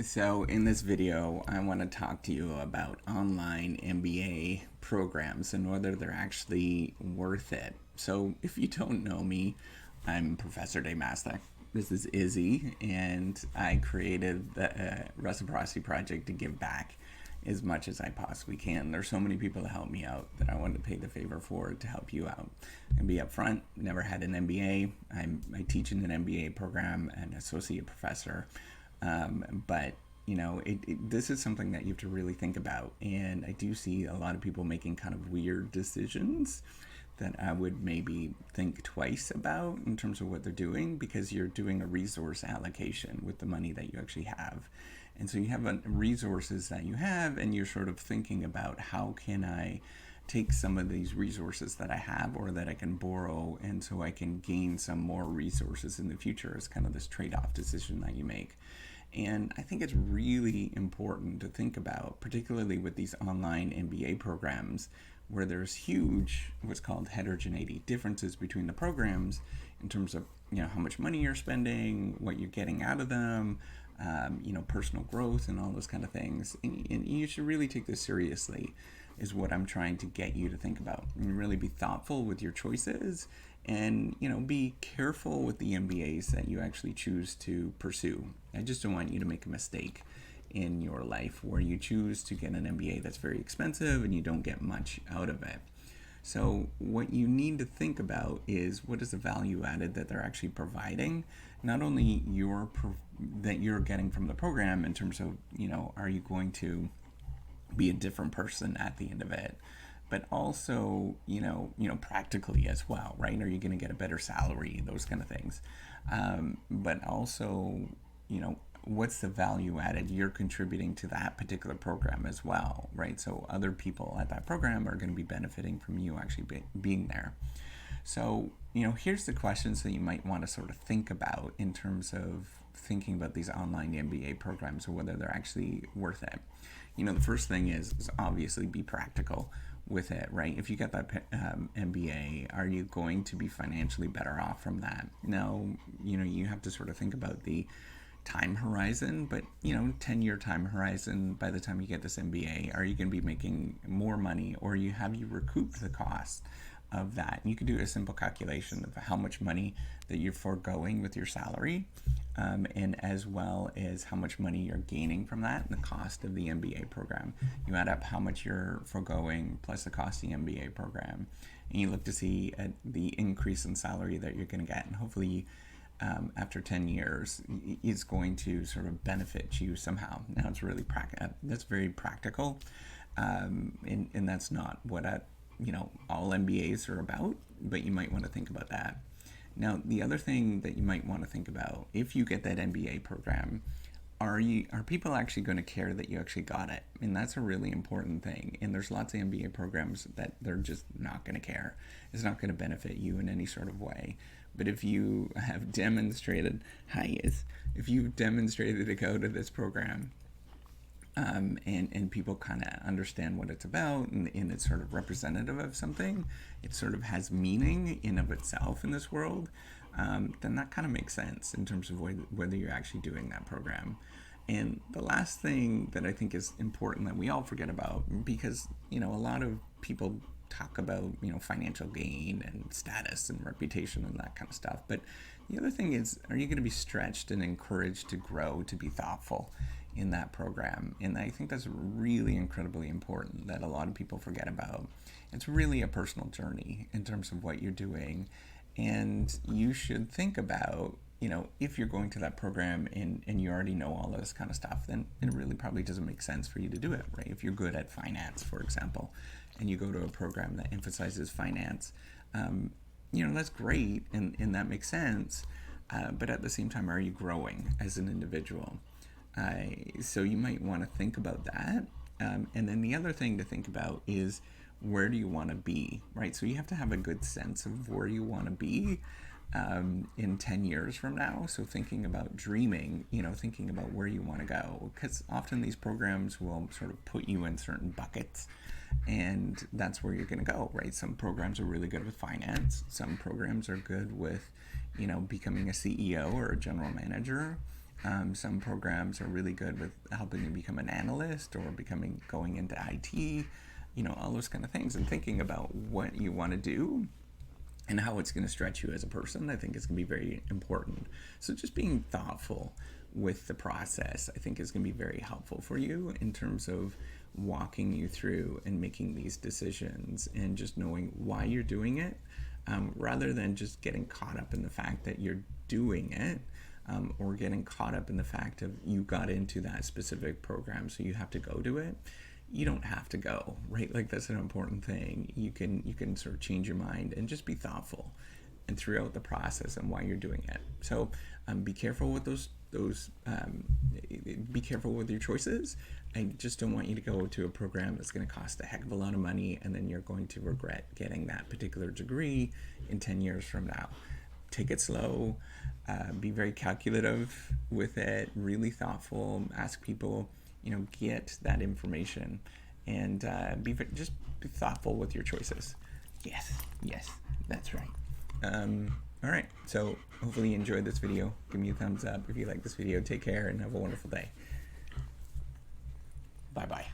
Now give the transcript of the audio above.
So in this video, I want to talk to you about online MBA programs and whether they're actually worth it. So if you don't know me, I'm Professor Damastek. This is Izzy, and I created the Reciprocity Project to give back as much as I possibly can. There's so many people that help me out that I wanted to pay the favor for to help you out. And be upfront, never had an MBA. I teach in an MBA program, an associate professor. But this is something that you have to really think about, and I do see a lot of people making kind of weird decisions that I would maybe think twice about in terms of what they're doing, because you're doing a resource allocation with the money that you actually have. And so you have resources that you have, and you're sort of thinking about, how can I take some of these resources that I have or that I can borrow, and so I can gain some more resources in the future, as kind of this trade-off decision that you make. And I think it's really important to think about, particularly with these online MBA programs, where there's huge, what's called heterogeneity, differences between the programs in terms of how much money you're spending, what you're getting out of them, personal growth, and all those kind of things. And you should really take this seriously, is what I'm trying to get you to think about, and really be thoughtful with your choices, and be careful with the MBAs that you actually choose to pursue. I just don't want you to make a mistake in your life where you choose to get an MBA that's very expensive and you don't get much out of it. So what you need to think about is, what is the value added that they're actually providing, not only that you're getting from the program, in terms of are you going to be a different person at the end of it, but also practically as well, right? Are you going to get a better salary, those kind of things, but also what's the value added you're contributing to that particular program as well, right? So other people at that program are going to be benefiting from you actually being there. So here's the questions that you might want to sort of think about in terms of thinking about these online MBA programs, or whether they're actually worth it. The first thing is obviously be practical with it, right? If you get that MBA, are you going to be financially better off from that? No, you have to sort of think about the time horizon, but 10-year time horizon. By the time you get this MBA, are you going to be making more money, or have you recouped the cost of that? And you can do a simple calculation of how much money that you're foregoing with your salary, and as well as how much money you're gaining from that, and the cost of the MBA program. You add up how much you're foregoing plus the cost of the MBA program, and you look to see at the increase in salary that you're going to get, and hopefully after 10 years is going to sort of benefit you somehow. Now it's really that's very practical, and that's not what all MBAs are about, but you might want to think about that. Now, the other thing that you might want to think about, if you get that MBA program, are people actually going to care that you actually got it? And that's a really important thing. And there's lots of MBA programs that they're just not going to care. It's not going to benefit you in any sort of way. But if you have demonstrated, if you've demonstrated to go to this program, and people kind of understand what it's about, and it's sort of representative of something, it sort of has meaning in of itself in this world, then that kind of makes sense in terms of whether you're actually doing that program. And the last thing that I think is important that we all forget about, because a lot of people talk about financial gain and status and reputation and that kind of stuff, but the other thing is, are you going to be stretched and encouraged to grow, to be thoughtful in that program? And I think that's really incredibly important, that a lot of people forget about. It's really a personal journey in terms of what you're doing, and you should think about if you're going to that program and you already know all this kind of stuff, then it really probably doesn't make sense for you to do it, right? If you're good at finance, for example, and you go to a program that emphasizes finance, that's great, and that makes sense, but at the same time, are you growing as an individual? So you might want to think about that. And then the other thing to think about is, where do you want to be, right? So you have to have a good sense of where you want to be in 10 years from now. So thinking about dreaming, thinking about where you want to go, because often these programs will sort of put you in certain buckets, and that's where you're going to go, right? Some programs are really good with finance. Some programs are good with, becoming a CEO or a general manager. Some programs are really good with helping you become an analyst or going into IT, all those kind of things, and thinking about what you want to do and how it's going to stretch you as a person, I think is going to be very important. So just being thoughtful with the process, I think, is going to be very helpful for you in terms of walking you through and making these decisions and just knowing why you're doing it, rather than just getting caught up in the fact that you're doing it, or getting caught up in the fact of you got into that specific program so you have to go to it. You don't have to go, right? Like, that's an important thing. You can sort of change your mind and just be thoughtful and throughout the process and why you're doing it. So be careful with be careful with your choices. I just don't want you to go to a program that's going to cost a heck of a lot of money and then you're going to regret getting that particular degree in 10 years from now. Take it slow, be very calculative with it, really thoughtful, ask people, get that information, and just be thoughtful with your choices. Yes, that's right. All right, so hopefully you enjoyed this video. Give me a thumbs up if you like this video. Take care and have a wonderful day. Bye-bye.